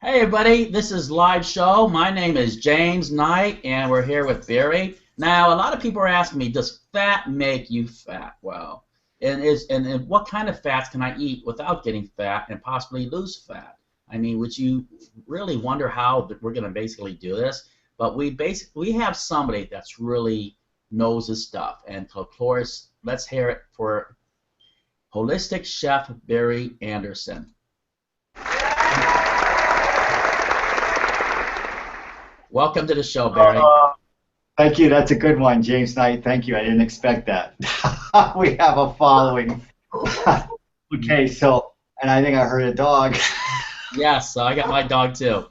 Hey everybody, this is Live Show. My name is James Knight and we're here with Barry. Now, a lot of people are asking me, does fat make you fat? Well, and what kind of fats can I eat without getting fat and possibly lose fat? I mean, would you really wonder how we're going to basically do this? But we have somebody that's really knows his stuff. And of course, let's hear it for Holistic Chef Barry Anderson. Welcome to the show, Barry. Thank you. That's a good one, James Knight. Thank you. I didn't expect that. We have a following. Okay, so, and I think I heard a dog. Yes, so I got my dog too.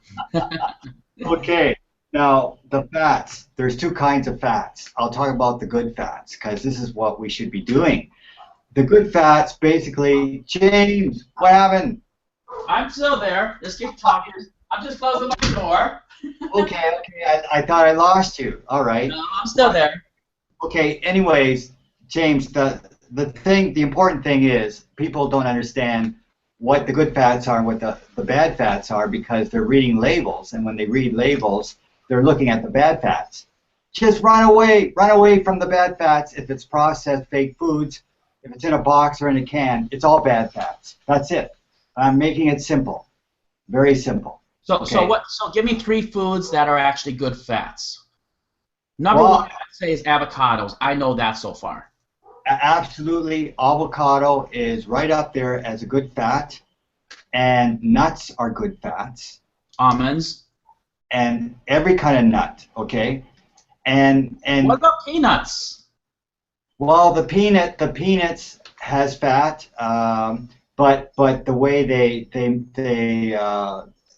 Okay, now the fats. There's two kinds of fats. I'll talk about the good fats because this is what we should be doing. The good fats, basically, James, what happened? I'm still there. Just keep talking. I'm just closing my door. Okay, I thought I lost you. All right. No, I'm still there. Okay, anyways, James, the important thing is people don't understand what the good fats are and what the bad fats are because they're reading labels, and when they read labels, they're looking at the bad fats. Just run away from the bad fats. If it's processed fake foods, if it's in a box or in a can, it's all bad fats. That's it. I'm making it simple, very simple. So, Okay. So give me three foods that are actually good fats. Number one, I'd say is avocados. I know that so far. Absolutely, avocado is right up there as a good fat, and nuts are good fats, Almonds. and every kind of nut. Okay, and What about peanuts? well, the peanuts has fat, but the way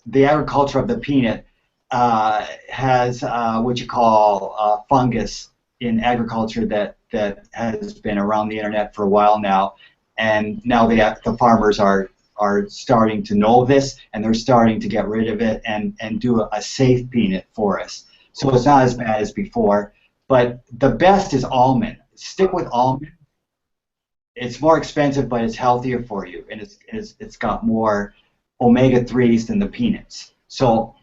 the agriculture of the peanut has what you call fungus in agriculture that has been around the internet for a while now, and now the farmers are starting to know this, and they're starting to get rid of it and do a safe peanut for us. So it's not as bad as before, but the best is almond. Stick with almond. It's more expensive, but it's healthier for you, and it's got more omega-3s than the peanuts. So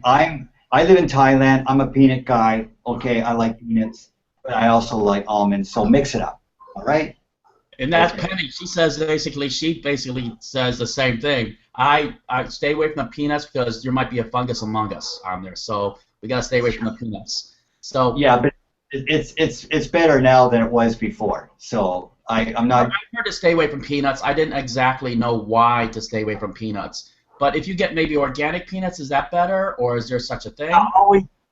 I live in Thailand. I'm a peanut guy. Okay, I like peanuts, but I also like almonds. So mix it up. All right. And that's Penny. She basically says the same thing. I stay away from the peanuts because there might be a fungus among us on there. So we gotta stay away from the peanuts. So Yeah, but it's better now than it was before. So I'm not. I heard to stay away from peanuts. I didn't exactly know why to stay away from peanuts. But if you get maybe organic peanuts, is that better, or is there such a thing?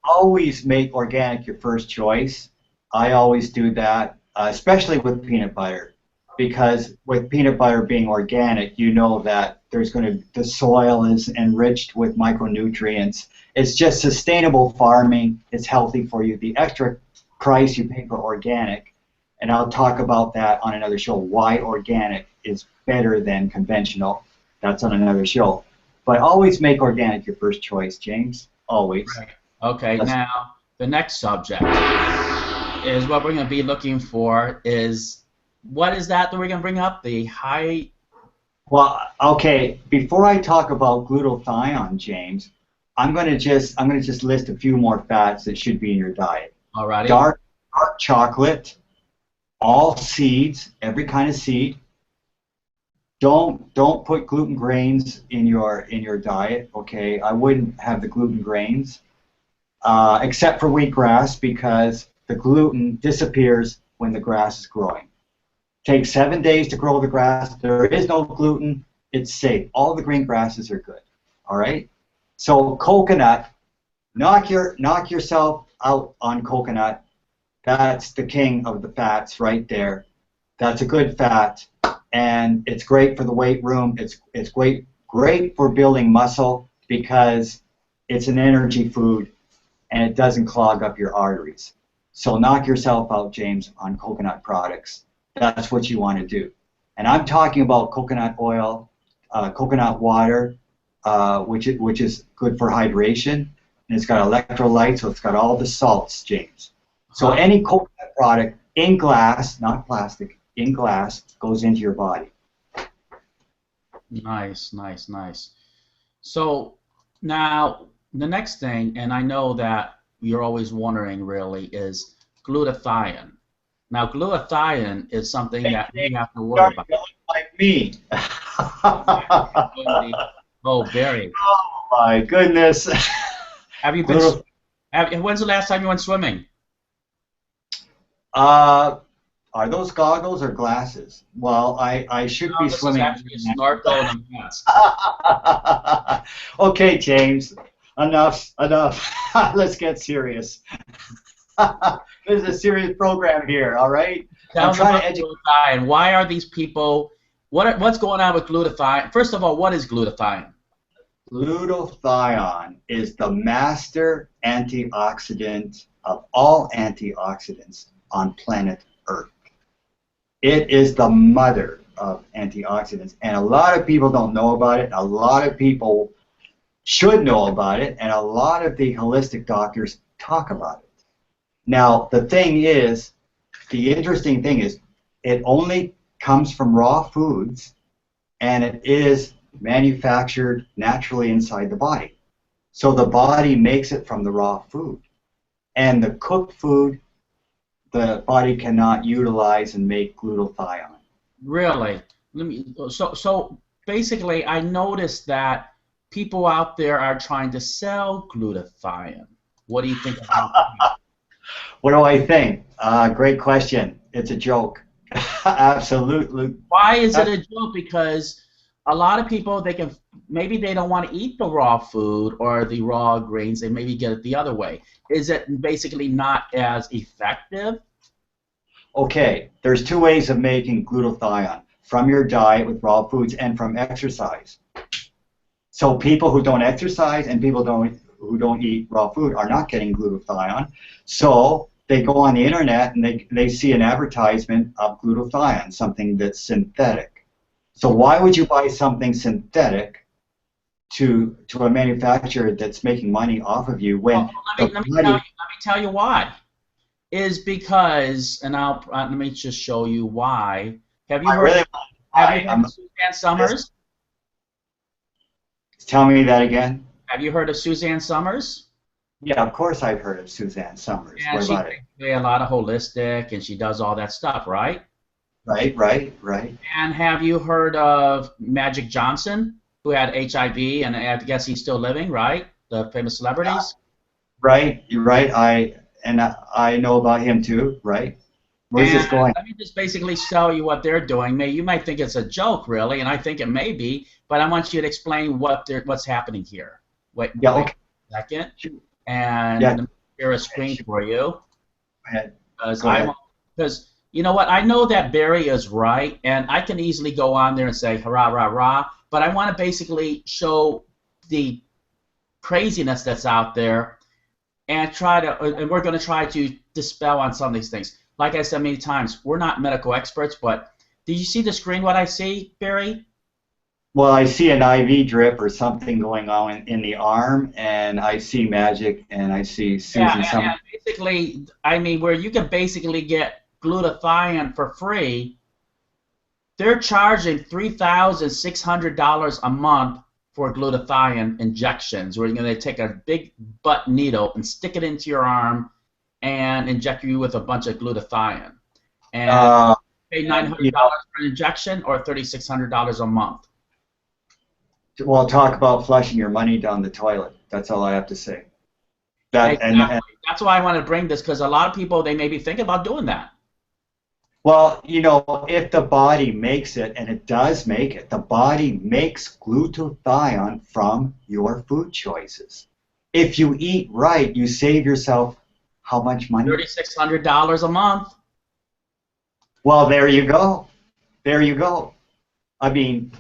Always make organic your first choice. I always do that, especially with peanut butter, because with peanut butter being organic, you know that the soil is enriched with micronutrients. It's just sustainable farming. It's healthy for you. The extra price you pay for organic, and I'll talk about that on another show, why organic is better than conventional. That's on another show. But always make organic your first choice, James. Always. Right. Okay, now the next subject is what we're going to be looking for is, what is that we're going to bring up? The high... Well, okay, before I talk about glutathione, James, I'm going to just list a few more fats that should be in your diet. Alrighty. Dark chocolate, all seeds, every kind of seed. Don't put gluten grains in your diet. Okay, I wouldn't have the gluten grains, except for wheatgrass because the gluten disappears when the grass is growing. Takes 7 days to grow the grass. There is no gluten. It's safe. All the green grasses are good. All right. So coconut, knock yourself out on coconut. That's the king of the fats right there. That's a good fat. And it's great for the weight room. It's great for building muscle because it's an energy food and it doesn't clog up your arteries. So knock yourself out, James, on coconut products. That's what you want to do. And I'm talking about coconut oil, coconut water, which is good for hydration, and it's got electrolytes, so it's got all the salts, James. So any coconut product in glass, not plastic, in glass, goes into your body. Nice, nice, nice. So Now, the next thing, and I know that you're always wondering really, is glutathione. Now, glutathione is something Hey, that Jay, we have to worry starting about. to look like me. Oh, oh, Barry, Oh my goodness. have you been? Glutathione. When's the last time you went swimming? Uh, are those goggles or glasses? Well, I should No, be this is swimming. actually a snorkel and a mask. Okay, James, enough. Let's get serious. This is a serious program here, all right? Tell I'm us trying about to educate. glutathione. Why are these people? What's going on with glutathione? First of all, what is glutathione? Glutathione is the master antioxidant of all antioxidants on planet Earth. It is the mother of antioxidants, and a lot of people don't know about it. A lot of people should know about it, and a lot of the holistic doctors talk about it. Now, the interesting thing is, it only comes from raw foods, and it is manufactured naturally inside the body. So the body makes it from the raw food. And the cooked food, the body cannot utilize and make glutathione. Really? So basically, I noticed that people out there are trying to sell glutathione. What do you think about that? What do I think? Great question. It's a joke. Absolutely. Why is it a joke? Because a lot of people they can maybe they don't want to eat the raw food or the raw grains. They maybe get it the other way. Is it basically not as effective? Okay, there's two ways of making glutathione, from your diet with raw foods and from exercise. So people who don't exercise and people who don't eat raw food are not getting glutathione. So they go on the internet and they see an advertisement of glutathione, something that's synthetic. So why would you buy something synthetic to a manufacturer that's making money off of you Well, when the let body? me tell you why. Is because, and let me just show you why. Have you I heard? really Have you why heard I'm of Suzanne Summers? tell me that again. Have you heard of Suzanne Summers? Yeah, of course I've heard of Suzanne Summers. And What she about it? basically a lot of holistic, and she does all that stuff, right? Right, right, right. And have you heard of Magic Johnson, who had HIV, and I guess he's still living, right? The famous celebrities. Right, you're right. I know about him too. Right. Where's And this going? let me just basically tell you what they're doing. You might think it's a joke, really, and I think it may be, but I want you to explain what's happening here. Yeah. Wait Okay. a second, Yeah. and let me share a screen for you. Go ahead. Because Go ahead. you know what, I know that Barry is right, and I can easily go on there and say hurrah, rah, rah, but I want to basically show the craziness that's out there, and we're going to try to dispel on some of these things. Like I said many times, we're not medical experts, but did you see the screen? What I see, Barry? Well, I see an IV drip or something going on in the arm, and I see Magic, and I see Yeah, Susan Summers. and basically, I mean, where you can basically get glutathione for free. They're charging $3,600 a month for glutathione injections, where you're going to take a big butt needle and stick it into your arm and inject you with a bunch of glutathione. And pay You $900 for an injection or $3,600 a month. well, talk about flushing your money down the toilet. That's all I have to say. That Exactly. That's why I want to bring this, because a lot of people, they may be thinking about doing that. well, if the body makes it, and it does make it, the body makes glutathione from your food choices. If you eat right, you save yourself how much money? $3,600 a month. Well, there you go. There you go. I mean,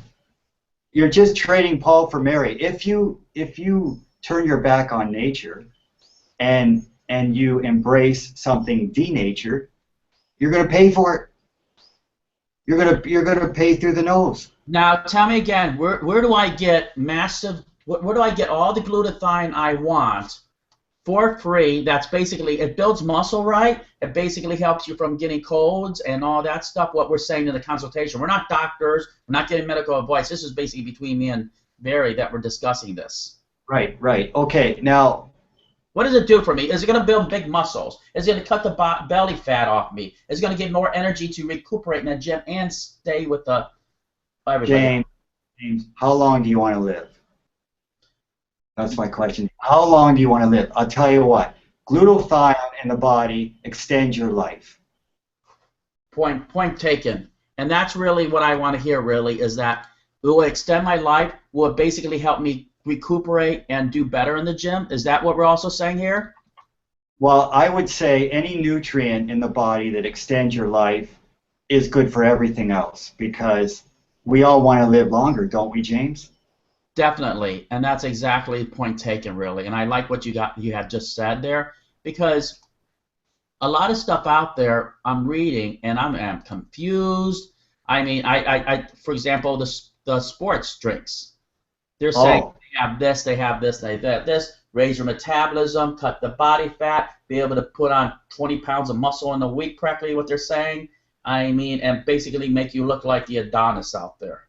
you're just trading Paul for Mary. If you turn your back on nature and you embrace something denatured, you're going to pay for it. You're going to pay through the nose. Now, tell me again, where do I get where do I get all the glutathione I want for free? That's basically, it builds muscle, right? It basically helps you from getting colds and all that stuff, what we're saying in the consultation. We're not doctors. We're not getting medical advice. This is basically between me and Barry that we're discussing this. Right, right. Okay, now, What does it do for me? Is it going to build big muscles? Is it going to cut the belly fat off me? Is it going to give more energy to recuperate in the gym and stay with the everybody else? James, James, how long do you want to live? That's my question. How long do you want to live? I'll tell you what. Glutathione in the body extends your life. Point taken. And that's really what I want to hear. Really, is that it will extend my life. Will it basically help me recuperate and do better in the gym? Is that what we're also saying here? Well, I would say any nutrient in the body that extends your life is good for everything else because we all want to live longer, don't we, James? Definitely, and that's exactly the point taken, really. And I like what you had just said there because a lot of stuff out there I'm reading and I'm confused. I mean, for example, the sports drinks. They're saying Oh, they have this, they have this, they have this. Raise your metabolism, cut the body fat, be able to put on 20 pounds of muscle in a week, practically what they're saying. I mean, and basically make you look like the Adonis out there.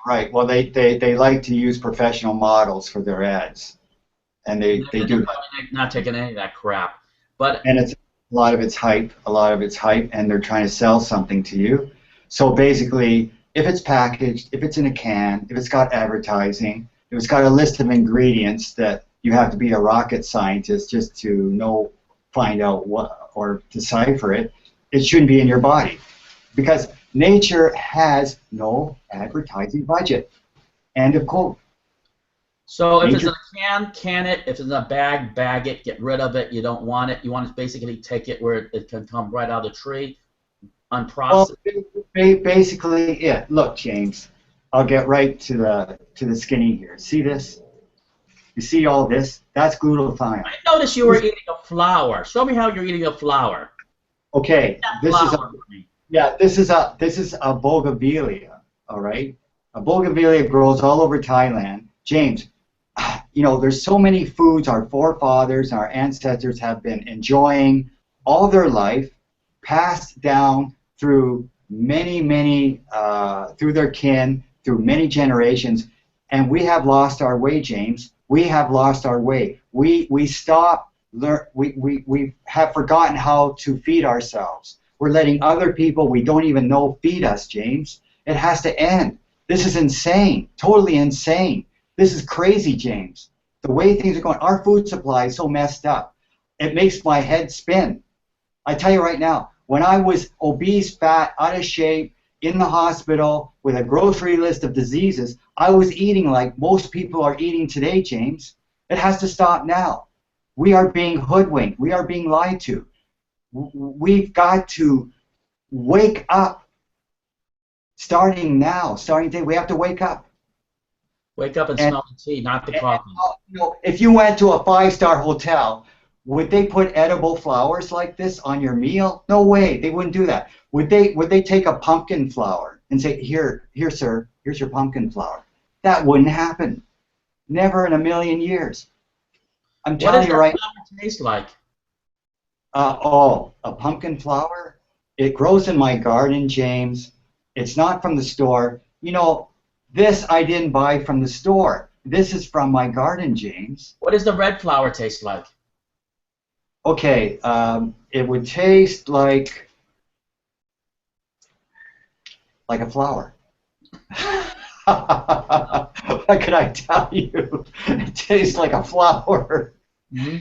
right. Well, they like to use professional models for their ads, and they They're do that. probably not taking any of that crap. But And it's a lot of it's hype, a lot of it's hype, and they're trying to sell something to you. So basically, if it's packaged, if it's in a can, if it's got advertising, if it's got a list of ingredients that you have to be a rocket scientist just to know, find out what or decipher it, it shouldn't be in your body because nature has no advertising budget. End of quote. so if it's in Nature. a can, can it. If it's in a bag, bag it. Get rid of it. You don't want it. You want to basically take it where it can come right out of the tree, Well, unprocessed. basically, yeah. Look, James, I'll get right to the skinny here. See this? You see all this? That's glutathione. I noticed you were eating a flower. Show me how you're eating a flower. Okay, That this is a flower for me. yeah, this is a bougainvillea. All right, a bougainvillea grows all over Thailand. James, you know, there's so many foods our forefathers and our ancestors have been enjoying all their life, passed down through through their kin, through many generations, and we have lost our way, James. We have lost our way. We stop, we have forgotten how to feed ourselves. We're letting other people we don't even know feed us, James. It has to end. This is insane, totally insane. This is crazy, James. The way things are going, our food supply is so messed up. It makes my head spin. I tell you right now, when I was obese, fat, out of shape, in the hospital with a grocery list of diseases, I was eating like most people are eating today, James. It has to stop now. We are being hoodwinked. We are being lied to. We've got to wake up starting now, starting today. We have to wake up. Wake up and And, smell the tea, not the and coffee. you know, if you went to a five-star hotel, would they put edible flowers like this on your meal? No way. They wouldn't do that. Would they take a pumpkin flower and say, here, sir, here's your pumpkin flower? That wouldn't happen. Never in a million years. I'm What does telling you that right. flower taste like? Oh, a pumpkin flower? It grows in my garden, James. It's not from the store. You know, this I didn't buy from the store. This is from my garden, James. What does the red flower taste like? Okay, it would taste like a flower. What could I tell you? It tastes like a flower. Hmm.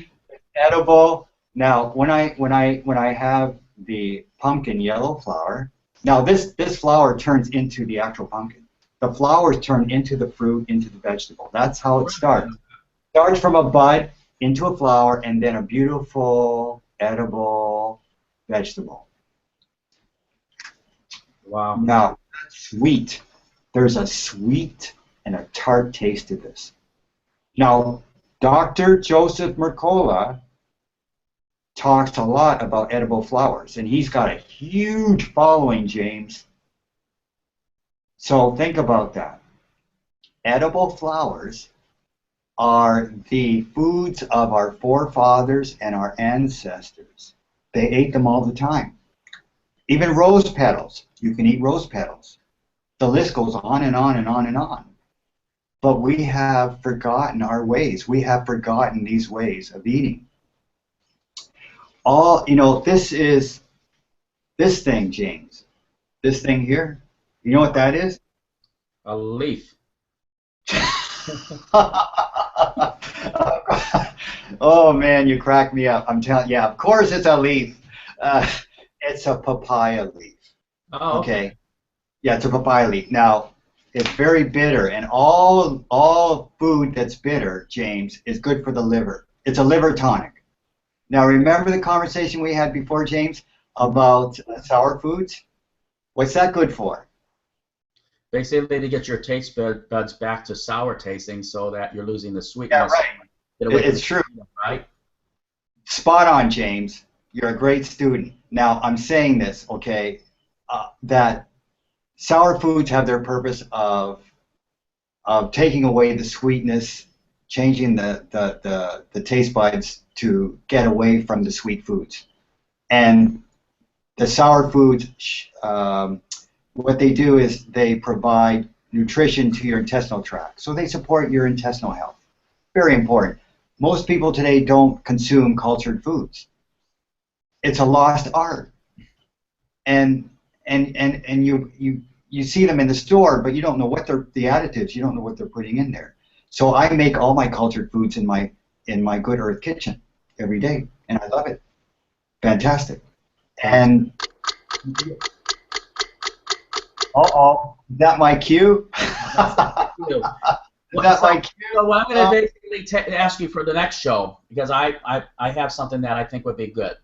Edible. Now, when I have the pumpkin yellow flower, now this flower turns into the actual pumpkin. The flowers turn into the fruit, into the vegetable. That's how it starts. Starts from a bud into a flower, and then a beautiful edible vegetable. Wow. Now, sweet. There's a sweet and a tart taste to this. Now, Dr. Joseph Mercola talks a lot about edible flowers, and he's got a huge following, James. So think about that. Edible flowers are the foods of our forefathers and our ancestors. They ate them all the time. Even rose petals. You can eat rose petals. The list goes on and on and on and on. but we have forgotten our ways. We have forgotten these ways of eating. This thing, James, this thing here, you know what that is? A leaf. Oh man, you crack me up. I'm telling you, yeah, of course it's a leaf. Uh, it's a papaya leaf. Oh, Okay. Yeah, it's a papaya leaf. Now, it's very bitter, and all food that's bitter, James, is good for the liver. It's a liver tonic. Now, remember the conversation we had before, James, about sour foods? What's that good for? basically to get your taste buds back to sour tasting so that you're losing the Yeah, sweetness. right. Get away from It's the true. sweetness, right? Spot on, James. You're a great student. Now, I'm saying this, okay, that sour foods have their purpose of taking away the sweetness, changing the taste buds to get away from the sweet foods. And the sour foods, what they do is they provide nutrition to your intestinal tract. So they support your intestinal health. Very important. Most people today don't consume cultured foods. It's a lost art. And you see them in the store, but you don't know what the additives. You don't know what they're putting in there. So I make all my cultured foods in my Good Earth kitchen every day, and I love it. Fantastic. And is that my cue? You. Is that my cue? So what I'm going to basically ask you for the next show, because I have something that I think would be good.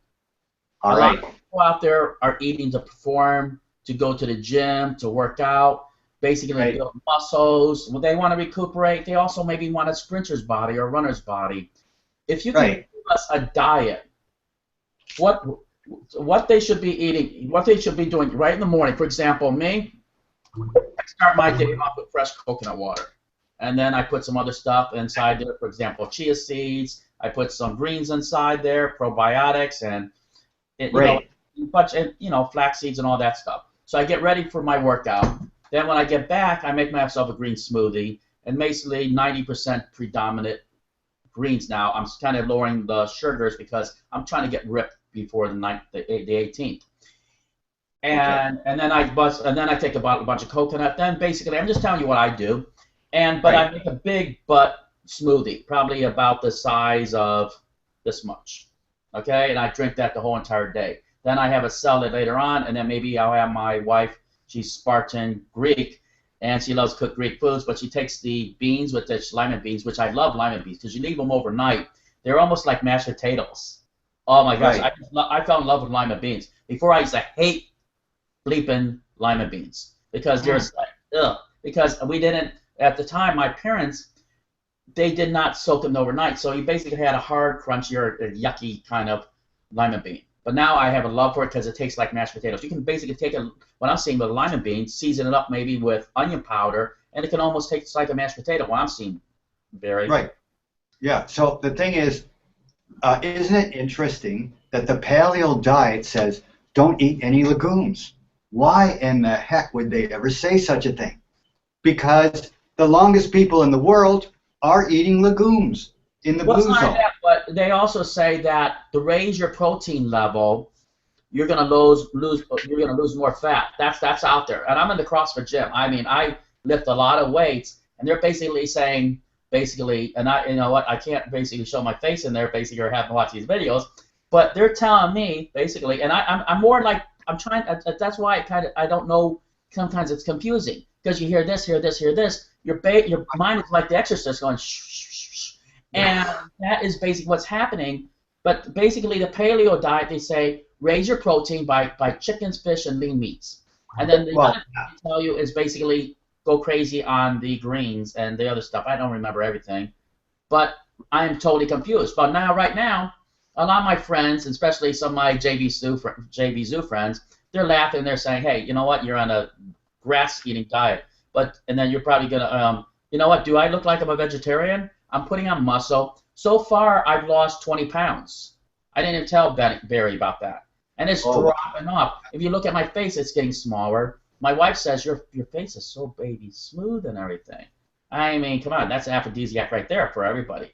All A lot right. of people out there are eating to perform, to go to the gym, to work out, basically Right. build muscles. Well, they want to recuperate. They also maybe want a sprinter's body or a runner's body. If you can Right. give us a diet, what they should be eating, what they should be doing right in the morning. For example, me, I start my day off with fresh coconut water. And then I put some other stuff inside there. For example, chia seeds. I put some greens inside there, probiotics, and Right. flax seeds and all that stuff. So I get ready for my workout. Then when I get back, I make myself a green smoothie, and basically 90% predominant greens now. I'm kind of lowering the sugars because I'm trying to get ripped before the 18th. And then I take a bunch of coconut. Then basically I'm just telling you what I do, but I Right. make a big butt smoothie, probably about the size of this much. Okay, and I drink that the whole entire day. Then I have a salad later on, and then maybe I'll have my wife. She's Spartan Greek, and she loves cooked Greek foods, but she takes the beans with the lima beans, which I love lima beans because you leave them overnight. They're almost like mashed potatoes. Oh my gosh, Right. I fell in love with lima beans. Before I used to hate bleeping lima beans because there's like, ugh, because we didn't, at the time, my parents, they did not soak them overnight, so you basically had a hard, crunchy, or a yucky kind of lima bean. But now I have a love for it because it tastes like mashed potatoes. You can basically take it, what I'm seeing with lima beans, season it up maybe with onion powder, and it can almost taste like a mashed potato. What I'm seeing, Barry. Right. Yeah. So the thing is, isn't it interesting that the paleo diet says don't eat any legumes? Why in the heck would they ever say such a thing? Because the longest people in the world are eating legumes in the Well, it's blue not zone. that, but they also say that to raise your protein level, you're gonna lose more fat. That's out there. And I'm in the CrossFit gym. I mean, I lift a lot of weights, and they're basically saying and I you know what I can't basically show my face in there basically or have to watch these videos, but they're telling me basically, and I'm more like I'm trying. That's why I don't know. Sometimes it's confusing because you hear this, hear this, hear this. Your mind is like the Exorcist going shh, shh, shh, shh. And that is basically what's happening. But basically, the paleo diet, they say raise your protein by chickens, fish, and lean meats. And then the Well, other thing they tell you is basically go crazy on the greens and the other stuff. I don't remember everything, but I am totally confused. But now, right now, a lot of my friends, especially some of my JV Zoo friends, they're laughing. They're saying, "Hey, you know what? You're on a grass-eating diet." And then you're probably gonna, you know what? Do I look like I'm a vegetarian? I'm putting on muscle. So far, I've lost 20 pounds. I didn't even tell Barry about that, and it's oh, dropping off. If you look at my face, it's getting smaller. My wife says your face is so baby smooth and everything. I mean, come on, that's an aphrodisiac right there for everybody.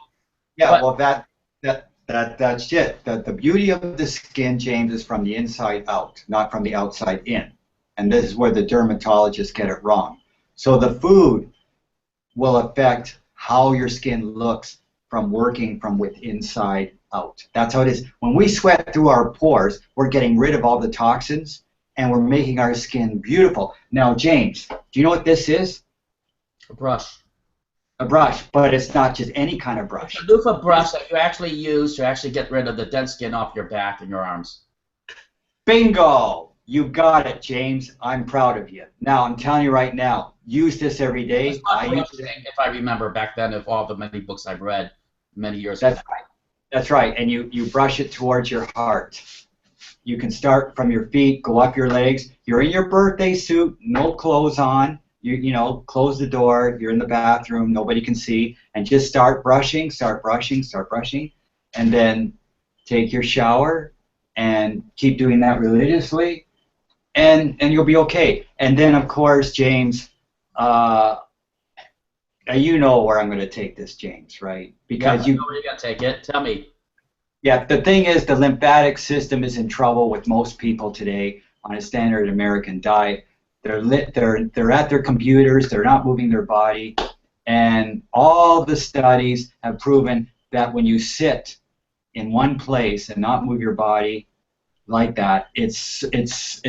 Yeah, But well, that's it. The beauty of the skin, James, is from the inside out, not from the outside in. And this is where the dermatologists get it wrong. So the food will affect how your skin looks from working from within inside out. That's how it is. When we sweat through our pores, we're getting rid of all the toxins and we're making our skin beautiful. Now, James, do you know what this is? a brush. A brush, but it's not just any kind of It's brush. a loofah brush that you actually use to actually get rid of the dead skin off your back and your arms. Bingo! You got it, James. I'm proud of you. Now, I'm telling you right now, use this every day. It's not brushing, if I remember back then, of all the many books I've read many years ago. That's right. That's right. And you brush it towards your heart. You can start from your feet, go up your legs. You're in your birthday suit, no clothes on. You know, close the door. You're in the bathroom. Nobody can see. And just start brushing, start brushing, start brushing. And then take your shower and keep doing that religiously. And you'll be okay. And then, of course, James, you know where I'm going to take this, James, right? Because I know where you're going to take it. Tell me. Yeah, the thing is, the lymphatic system is in trouble with most people today on a standard American diet. They're at their computers. They're not moving their body, and all the studies have proven that when you sit in one place and not move your body like that, it's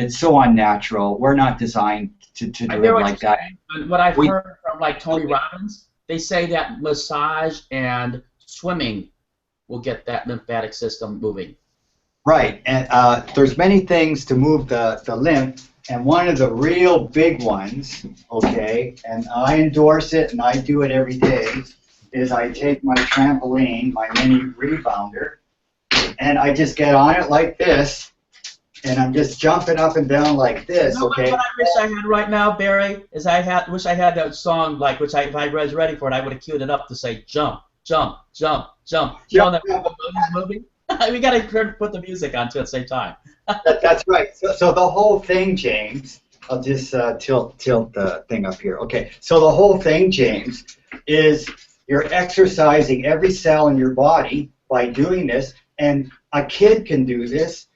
so unnatural. We're not designed to do it like that. What I've heard from like Tony Robbins, they say that massage and swimming will get that lymphatic system moving. Right, and there's many things to move the lymph, and one of the real big ones, okay, and I endorse it and I do it every day, is I take my trampoline, my mini rebounder, and I just get on it like this, and I'm just jumping up and down like this, you know okay? What I wish I had right now, Barry, is wish I had that song, like, if I was ready for it, I would have queued it up to say jump, jump, jump, jump. You know that movie? We got to put the music on too at the same time. That's right. So the whole thing, James, I'll just tilt the thing up here. Okay, so the whole thing, James, is you're exercising every cell in your body by doing this, and a kid can do this,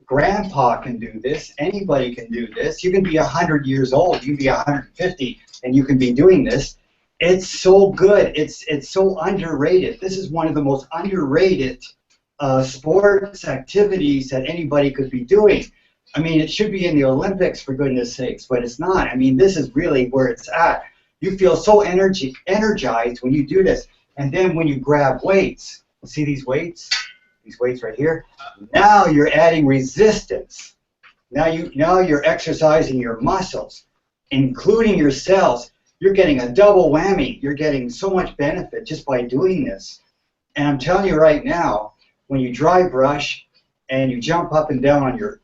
grandpa can do this, anybody can do this. You can be 100 years old, you can be 150, and you can be doing this. It's so good. It's so underrated. This is one of the most underrated sports activities that anybody could be doing. I mean, it should be in the Olympics, for goodness sakes, but it's not. I mean, this is really where it's at. You feel so energized when you do this. And then when you grab weights, see these weights right here? Now you're adding resistance. Now you're exercising your muscles, including your cells. You're getting a double whammy. You're getting so much benefit just by doing this. And I'm telling you right now, when you dry brush and you jump up and down on your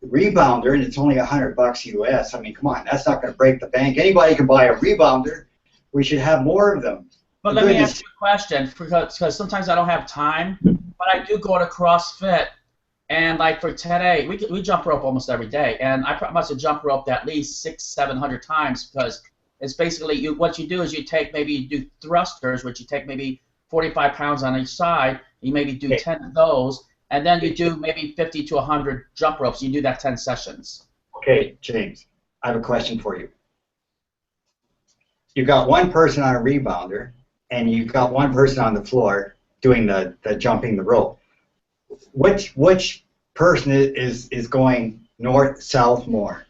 rebounder, and it's only $100 US. I mean, come on, that's not going to break the bank. Anybody can buy a rebounder. We should have more of them. But let me ask you a question, because sometimes I don't have time, but I do go to CrossFit, and like for 10A, we jump rope almost every day, and I must have jump roped at least 600-700 times, because it's basically what you do is you do thrusters, which you take maybe 45 pounds on each side. You maybe do 10 of those, and then you do maybe 50 to 100 jump ropes. You do that 10 sessions. Okay, James, I have a question for you. You've got one person on a rebounder, and you've got one person on the floor doing the jumping the rope. Which person is going north, south more?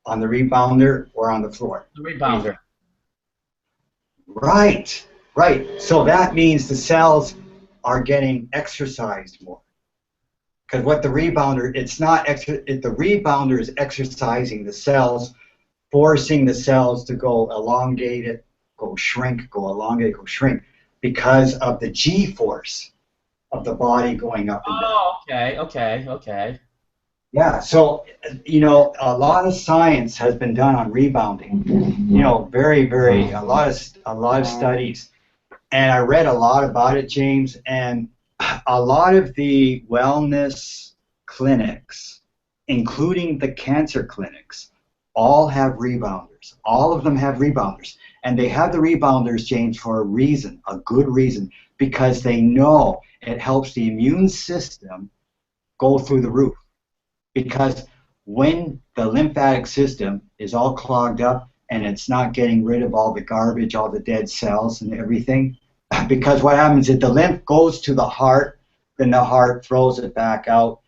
On the rebounder or on the floor? The rebounder. Right, right. So that means the cells are getting exercised more. Because what the rebounder, the rebounder is exercising the cells, forcing the cells to go elongated, go shrink, go elongate, go shrink, because of the G-force of the body going up and down. Oh, okay. Yeah, so, you know, a lot of science has been done on rebounding. You know, a lot of studies. And I read a lot about it, James, and a lot of the wellness clinics, including the cancer clinics, all have rebounders. All of them have rebounders. And they have the rebounders, James, for a reason, a good reason, because they know it helps the immune system go through the roof. Because when the lymphatic system is all clogged up and it's not getting rid of all the garbage, all the dead cells and everything, because what happens is the lymph goes to the heart, then the heart throws it back out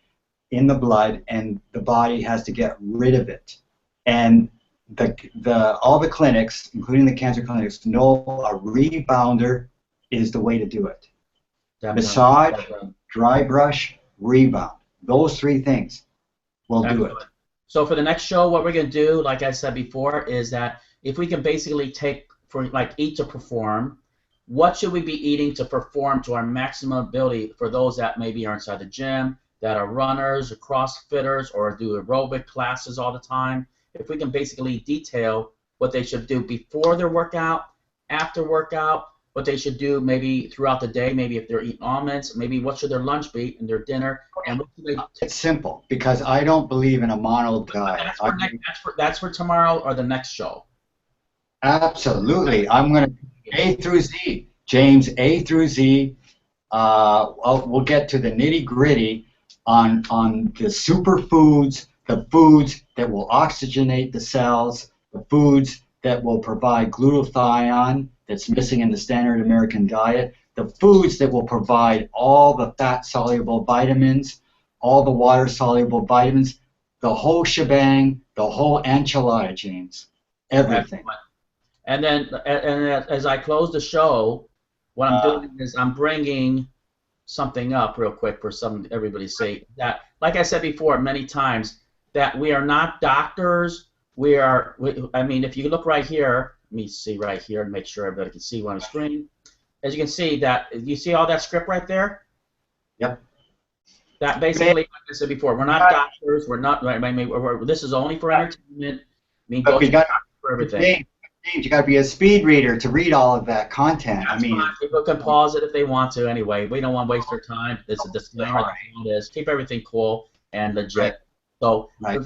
in the blood, and the body has to get rid of it. And all the clinics, including the cancer clinics, know a rebounder is the way to do it. Definitely. Massage, dry brush, rebound. Those three things will do it. So for the next show, what we're going to do, like I said before, is that if we can basically take, for like eat to perform, what should we be eating to perform to our maximum ability for those that maybe are inside the gym, that are runners or crossfitters or do aerobic classes all the time. If we can basically detail what they should do before their workout, after workout, what they should do maybe throughout the day, maybe if they're eating almonds, maybe what should their lunch be and their dinner, and what should they It's simple, because I don't believe in a mono diet. That's for tomorrow or the next show. Absolutely. I'm going to A through Z, James, A through Z. We'll get to the nitty-gritty on the superfoods, the foods that will oxygenate the cells, the foods that will provide glutathione that's missing in the standard American diet, the foods that will provide all the fat-soluble vitamins, all the water-soluble vitamins, the whole shebang, the whole enchilada, James, everything. And then as I close the show, what I'm doing is I'm bringing something up real quick for everybody's sake. That, like I said before many times, that we are not doctors. I mean, if you look right here, let me see right here and make sure everybody can see on the screen. As you can see, you see all that script right there? Yep. That basically, like I said before, we're not doctors. We're not. This is only for entertainment. I mean, but we got for everything. James, you got to be a speed reader to read all of that content. That's fine. People can pause it if they want to. Anyway, we don't want to waste their time. It's a disclaimer. That's all it is. Keep everything cool and legit. Right.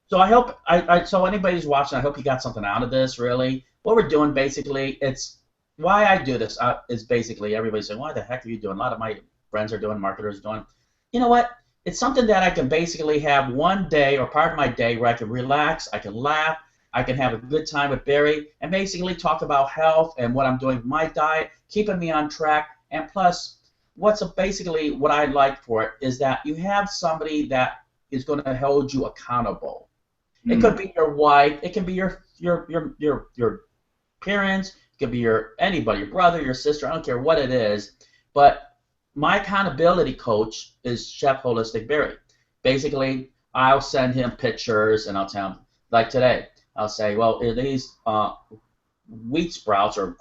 So I hope so anybody who's watching, I hope you got something out of this. Really, what we're doing basically, it's why I do this is basically everybody's saying, why the heck are you doing? A lot of my friends are doing, marketers are doing. You know what? It's something that I can basically have one day or part of my day where I can relax, I can laugh, I can have a good time with Barry, and basically talk about health and what I'm doing with my diet, keeping me on track, and plus, basically what I like for it is that you have somebody that is going to hold you accountable. It could be your wife, it can be your parents, it could be anybody, your brother, your sister, I don't care what it is, but my accountability coach is Chef Holistic Barry. Basically, I'll send him pictures and I'll tell him, like today, I'll say, well, are these wheat sprouts or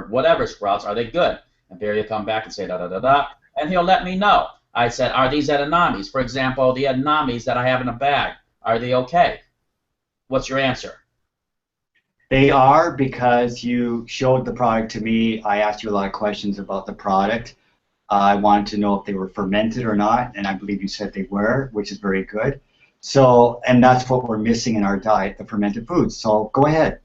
whatever sprouts, are they good? And Barry will come back and say da-da-da-da, and he'll let me know. I said, are these edamames? For example, the edamames that I have in a bag, are they okay? What's your answer? They are, because you showed the product to me. I asked you a lot of questions about the product. I wanted to know if they were fermented or not, and I believe you said they were, which is very good. So, and that's what we're missing in our diet, the fermented foods. So go ahead.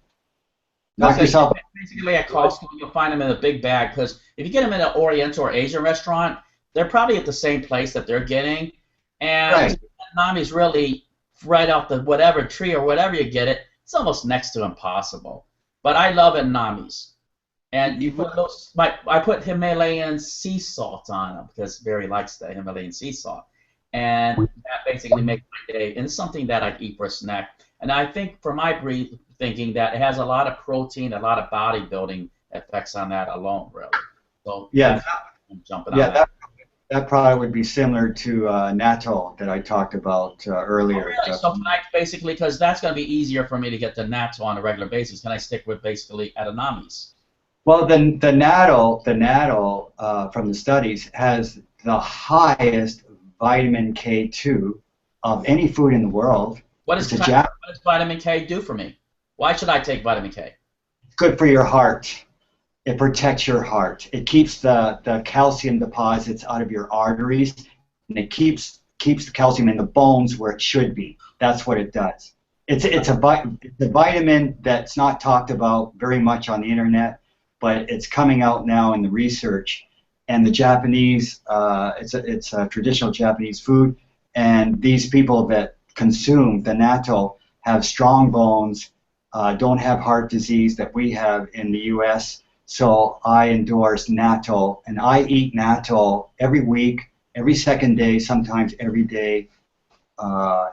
Knock yourself. Basically, at Costco, you'll find them in a big bag, because if you get them in an Oriental or Asian restaurant, they're probably at the same place that they're getting. And edamame really right off the whatever tree or whatever you get it, it's almost next to impossible. But I love edamames. And you put I put Himalayan sea salt on them because Barry likes the Himalayan sea salt. And that basically makes my day. And it's something that I eat for a snack. And I think for my thinking that it has a lot of protein, a lot of bodybuilding effects on that alone, really. So yeah, I'm jumping on that. That product would be similar to Natto that I talked about earlier. Oh, really? So can I basically, because that's going to be easier for me to get the Natto on a regular basis, can I stick with basically edamames? Well, the natto from the studies has the highest vitamin K2 of any food in the world. What does vitamin K do for me? Why should I take vitamin K? It's good for your heart. It protects your heart. It keeps the calcium deposits out of your arteries, and it keeps the calcium in the bones where it should be. That's what it does. it's a vitamin that's not talked about very much on the internet, but it's coming out now in the research. And the Japanese, it's a traditional Japanese food, and these people that consume the natto have strong bones, don't have heart disease that we have in the U.S. So I endorse natto, and I eat natto every week, every second day, sometimes every day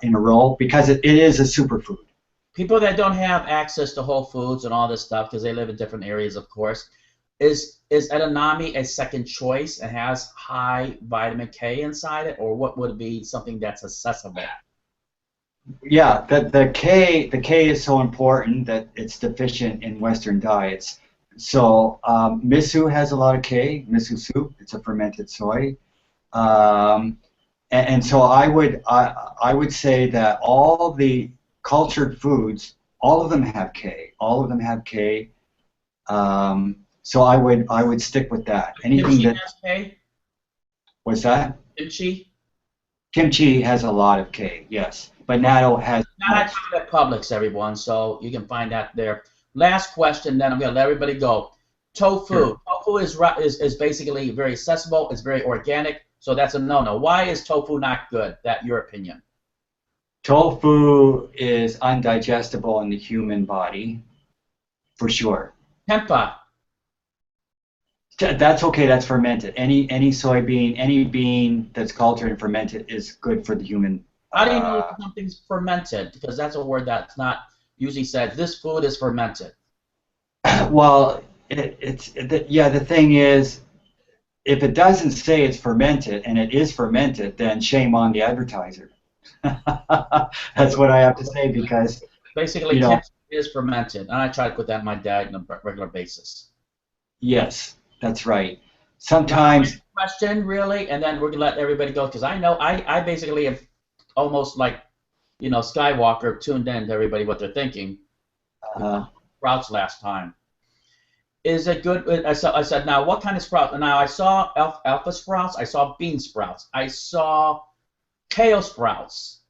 in a row, because it is a superfood. People that don't have access to Whole Foods and all this stuff, because they live in different areas, of course, is edamame a second choice and has high vitamin K inside it, or what would be something that's accessible? Yeah, the K is so important that it's deficient in Western diets. So miso has a lot of K, miso soup. It's a fermented soy. Um, and so I would say that all the cultured foods, all of them have K. All of them have K. So I would stick with that. Anything Kimchi that has K? was that Kimchi? kimchi has a lot of K, yes, but natto has Not at most. Publix, everyone, so you can find that there. Last question, then I'm going to let everybody go. Sure. Tofu. Tofu is basically very accessible. It's very organic, so that's a no-no. Why is tofu not good? That your opinion? Tofu is undigestible in the human body, for sure. Tempeh. That's okay. That's fermented. Any soybean, any bean that's cultured and fermented is good for the human. How do you know if something's fermented? Because that's a word that's not usually said. This food is fermented. Well, yeah. The thing is, if it doesn't say it's fermented and it is fermented, then shame on the advertiser. That's what I have to say because Basically, you know, kimchi is fermented, and I try to put that in my diet on a regular basis. yes, that's right. Now, Sometimes, question really, and then we're gonna let everybody go because I know I basically have almost like Skywalker tuned in to everybody what they're thinking. uh, Sprouts last time. Is it good? I said now what kind of sprouts? Now I saw alpha sprouts. I saw bean sprouts. I saw kale sprouts.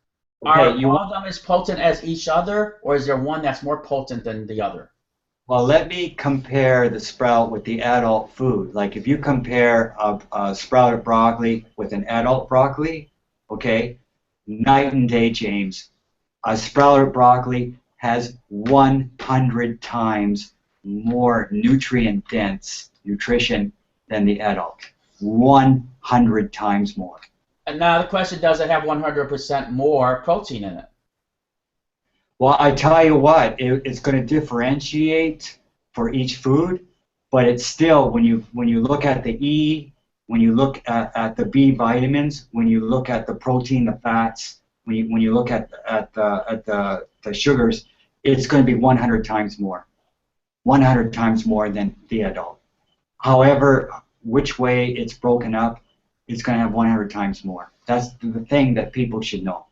okay, Are all of them as potent as each other, or is there one that's more potent than the other? well, let me compare the sprout with the adult food. Like if you compare a sprouted broccoli with an adult broccoli, okay, night and day, James. A sprouted broccoli has 100 times more nutrient dense nutrition than the adult. 100 times more. And now the question: does it have 100% more protein in it? Well, I tell you what, it's going to differentiate for each food, but it's still when you look at the E, when you look at the B vitamins, when you look at the protein, the fats, when you look at the sugars, it's going to be 100 times more, 100 times more than the adult. However, which way it's broken up, it's going to have 100 times more. That's the thing that people should know.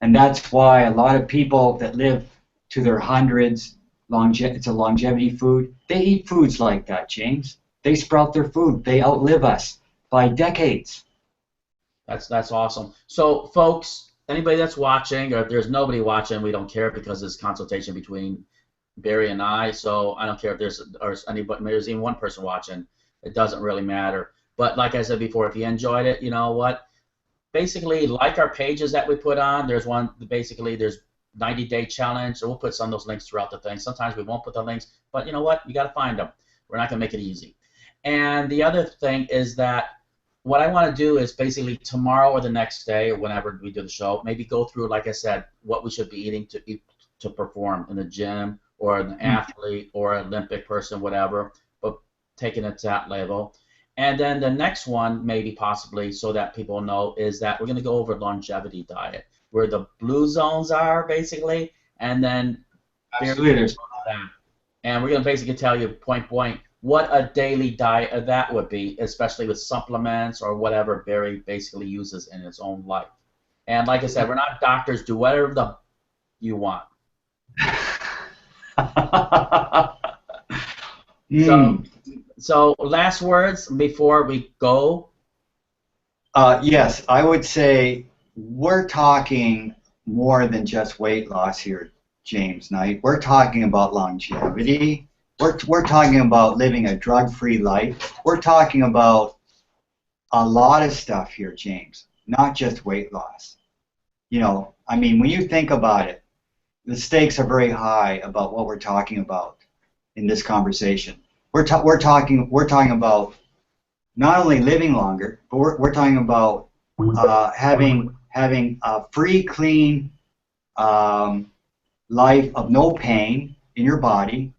And that's why a lot of people that live to their hundreds, it's a longevity food, they eat foods like that, James. They sprout their food. They outlive us by decades. That's awesome. So, folks, anybody that's watching, or if there's nobody watching, we don't care because it's consultation between Barry and I. So I don't care if there's anybody, maybe there's even one person watching. It doesn't really matter. But like I said before, if you enjoyed it, you know what? Basically, like our pages that we put on, there's one. Basically, there's 90-day challenge. So we'll put some of those links throughout the thing. Sometimes we won't put the links, but you know what? You got to find them. We're not gonna make it easy. And the other thing is that what I want to do is basically tomorrow or the next day or whenever we do the show, maybe go through, like I said, what we should be eating to eat to perform in the gym or an athlete or an Olympic person, whatever, but taking it to that level. And then the next one, maybe possibly, so that people know, is that we're going to go over longevity diet, where the blue zones are basically, and then Absolutely. that. And we're going to basically tell you point blank what a daily diet of that would be, especially with supplements or whatever Barry basically uses in his own life. And like I said, we're not doctors. Do whatever you want. Mm. So last words before we go. Yes, I would say we're talking more than just weight loss here, James Knight. We're talking about longevity. We're talking about living a drug-free life. We're talking about a lot of stuff here, James, not just weight loss. You know, I mean, when you think about it, the stakes are very high about what we're talking about in this conversation. We're talking about not only living longer, but we're talking about having a free, clean life of no pain in your body.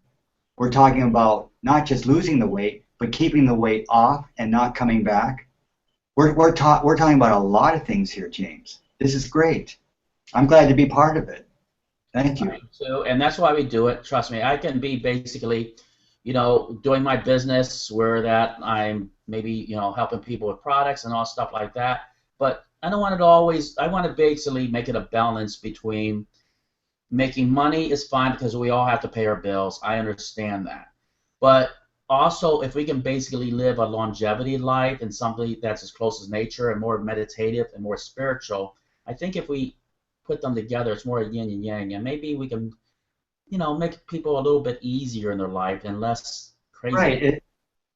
We're talking about not just losing the weight, but keeping the weight off and not coming back. We're talking about a lot of things here, James. This is great. I'm glad to be part of it. Thank you. So, and that's why we do it. Trust me, I can be basically, you know, doing my business where that I'm maybe, you know, helping people with products and all stuff like that. But I don't want it to always. I want to basically make it a balance between making money is fine because we all have to pay our bills. I understand that. But also, if we can basically live a longevity life and something that's as close as nature and more meditative and more spiritual, I think if we put them together, it's more yin and yang, and maybe we can, you know, make people a little bit easier in their life and less crazy. Right.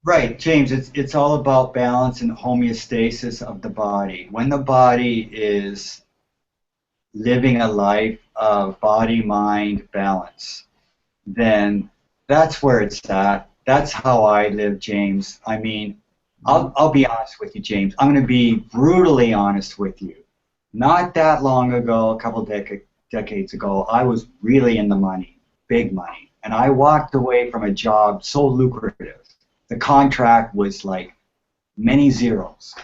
Right, James. It's all about balance and homeostasis of the body. When the body is living a life of body-mind balance, then that's where it's at. That's how I live, James. I mean, I'll be honest with you, James. I'm going to be brutally honest with you. Not that long ago, a couple decades ago, I was really in the money, big money, and I walked away from a job so lucrative. The contract was like many zeros,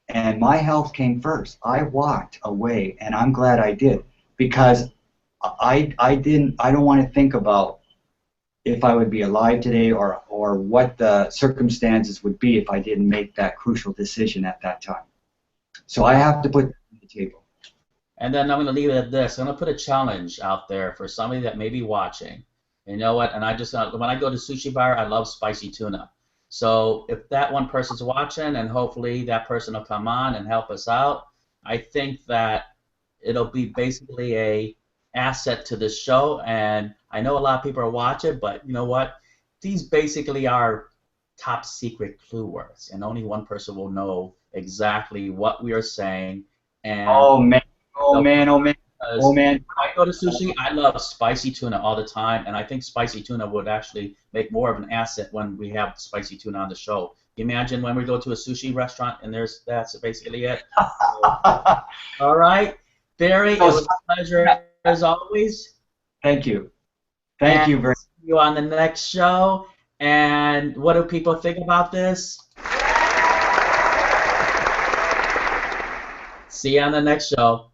and my health came first. I walked away, and I'm glad I did, because I don't want to think about if I would be alive today or what the circumstances would be if I didn't make that crucial decision at that time. So I have to put that on the table. And then I'm going to leave it at this. I'm going to put a challenge out there for somebody that may be watching. You know what? And I just when I go to sushi bar, I love spicy tuna. So if that one person's watching, and hopefully that person will come on and help us out, I think that it'll be basically a asset to this show. And I know a lot of people are watching, but you know what? These basically are top secret clue words, and only one person will know exactly what we are saying. And oh man, oh man, oh man, oh man. When I go to sushi, I love spicy tuna all the time, and I think spicy tuna would actually make more of an asset when we have spicy tuna on the show. Can you imagine when we go to a sushi restaurant and that's basically it? All right, Barry, it was a pleasure as always. Thank you. Thank you very much. See you on the next show. And what do people think about this? See you on the next show.